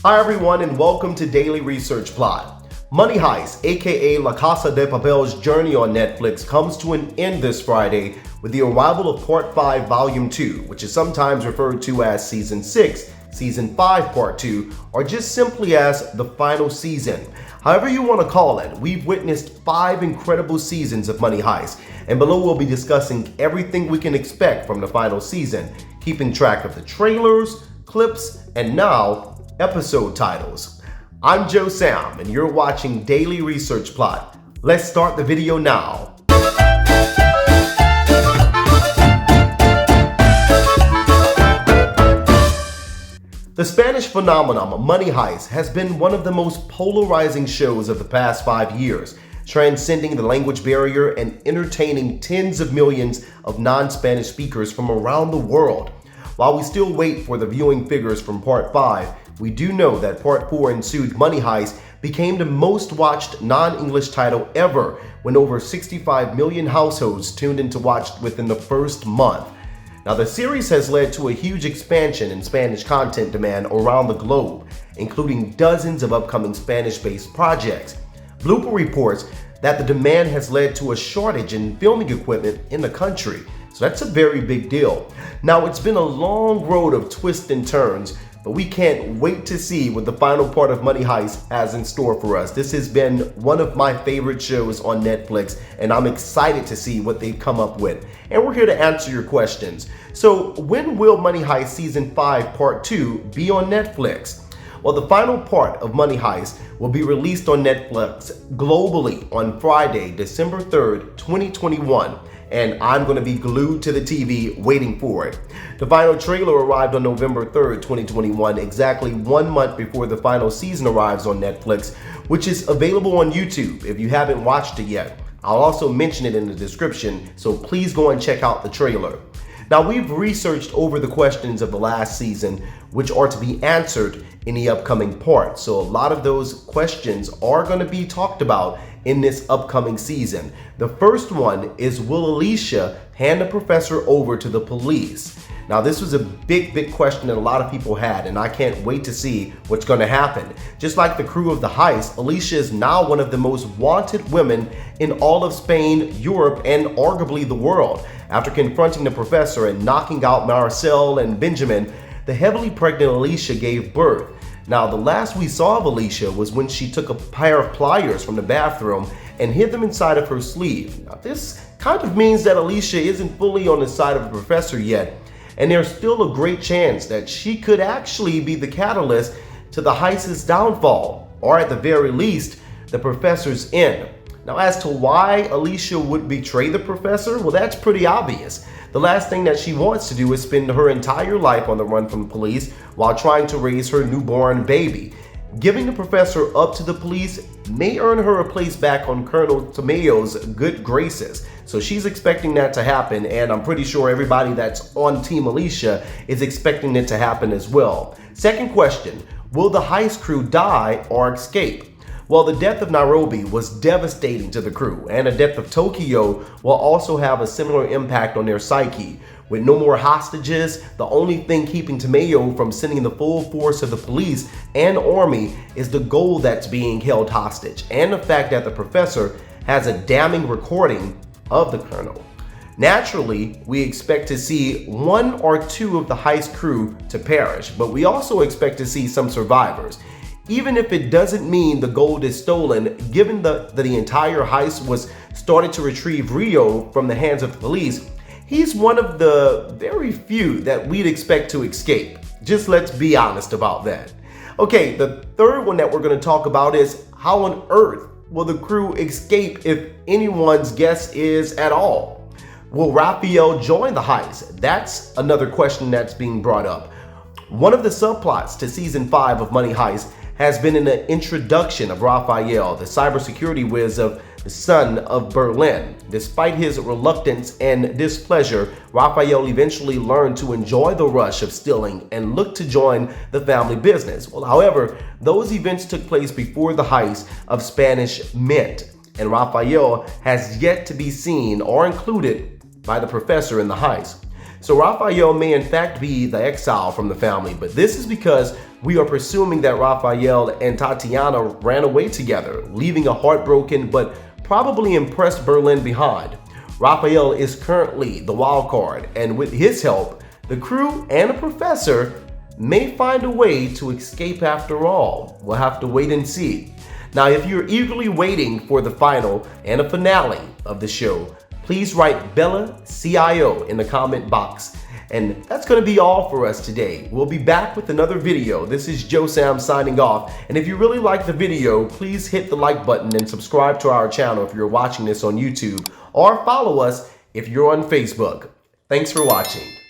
Hi everyone and welcome to Daily Research Plot. Money Heist, aka La Casa de Papel's journey on Netflix comes to an end this Friday with the arrival of Part 5 Volume 2, which is sometimes referred to as Season 6, Season 5 Part 2, or just simply as the final season. However you want to call it, we've witnessed 5 incredible seasons of Money Heist, and below we'll be discussing everything we can expect from the final season, keeping track of the trailers, clips, and now episode titles. I'm Joe Sam, and you're watching Daily Research Plot. Let's start the video now. The Spanish phenomenon Money Heist has been one of the most polarizing shows of the past 5 years, transcending the language barrier and entertaining tens of millions of non-Spanish speakers from around the world. While we still wait for the viewing figures from Part 5, we do know that Part 4 ensued Money Heist became the most watched non-English title ever when over 65 million households tuned in to watch within the first month. Now, the series has led to a huge expansion in Spanish content demand around the globe, including dozens of upcoming Spanish-based projects. Blooper reports that the demand has led to a shortage in filming equipment in the country, so that's a very big deal. Now, it's been a long road of twists and turns, but we can't wait to see what the final part of Money Heist has in store for us. This has been one of my favorite shows on Netflix, and I'm excited to see what they've come up with. And we're here to answer your questions. So when will Money Heist Season 5 Part 2 be on Netflix? Well, the final part of Money Heist will be released on Netflix globally on Friday, December 3rd, 2021. And I'm going to be glued to the TV waiting for it. The final trailer arrived on November 3rd, 2021, exactly 1 month before the final season arrives on Netflix, which is available on YouTube if you haven't watched it yet. I'll also mention it in the description, so please go and check out the trailer. Now, we've researched over the questions of the last season, which are to be answered in the upcoming part. So a lot of those questions are going to be talked about in this upcoming season. The first one is, will Alicia hand the professor over to the police? Now, this was a big question that a lot of people had, and I can't wait to see what's going to happen. Just like the crew of the heist, Alicia is now one of the most wanted women in all of Spain, Europe, and arguably the world. After confronting the professor and knocking out Marcel and Benjamin, the heavily pregnant Alicia gave birth. Now, the last we saw of Alicia was when she took a pair of pliers from the bathroom and hid them inside of her sleeve. Now, this kind of means that Alicia isn't fully on the side of the professor yet, and there's still a great chance that she could actually be the catalyst to the heist's downfall, or at the very least, the professor's end. Now, as to why Alicia would betray the professor, well, that's pretty obvious. The last thing that she wants to do is spend her entire life on the run from the police while trying to raise her newborn baby. Giving the professor up to the police may earn her a place back on Colonel Tomayo's good graces. So she's expecting that to happen, and I'm pretty sure everybody that's on Team Alicia is expecting it to happen as well. Second question, will the heist crew die or escape? Well, the death of Nairobi was devastating to the crew, and the death of Tokyo will also have a similar impact on their psyche. With no more hostages, the only thing keeping Tomayo from sending the full force of the police and army is the gold that's being held hostage, and the fact that the professor has a damning recording of the colonel. Naturally, we expect to see 1 or 2 of the heist crew to perish, but we also expect to see some survivors. Even if it doesn't mean the gold is stolen, given that the entire heist was started to retrieve Rio from the hands of the police, he's one of the very few that we'd expect to escape. Just let's be honest about that. Okay, the third one that we're going to talk about is, how on earth will the crew escape if anyone's guess is at all? Will Rafael join the heist? That's another question that's being brought up. One of the subplots to Season 5 of Money Heist has been in the introduction of Rafael, the cybersecurity whiz of the son of Berlin. Despite his reluctance and displeasure, Rafael eventually learned to enjoy the rush of stealing and looked to join the family business. Well, however, those events took place before the heist of Spanish Mint, and Rafael has yet to be seen or included by the professor in the heist. So Rafael may in fact be the exile from the family, but this is because we are presuming that Rafael and Tatiana ran away together, leaving a heartbroken but probably impressed Berlin behind. Rafael is currently the wild card, and with his help, the crew and a professor may find a way to escape after all. We'll have to wait and see. Now, if you're eagerly waiting for the final and a finale of the show, please write Bella CIO in the comment box. And that's going to be all for us today. We'll be back with another video. This is Joe Sam signing off. And if you really like the video, please hit the like button and subscribe to our channel if you're watching this on YouTube, or follow us if you're on Facebook. Thanks for watching.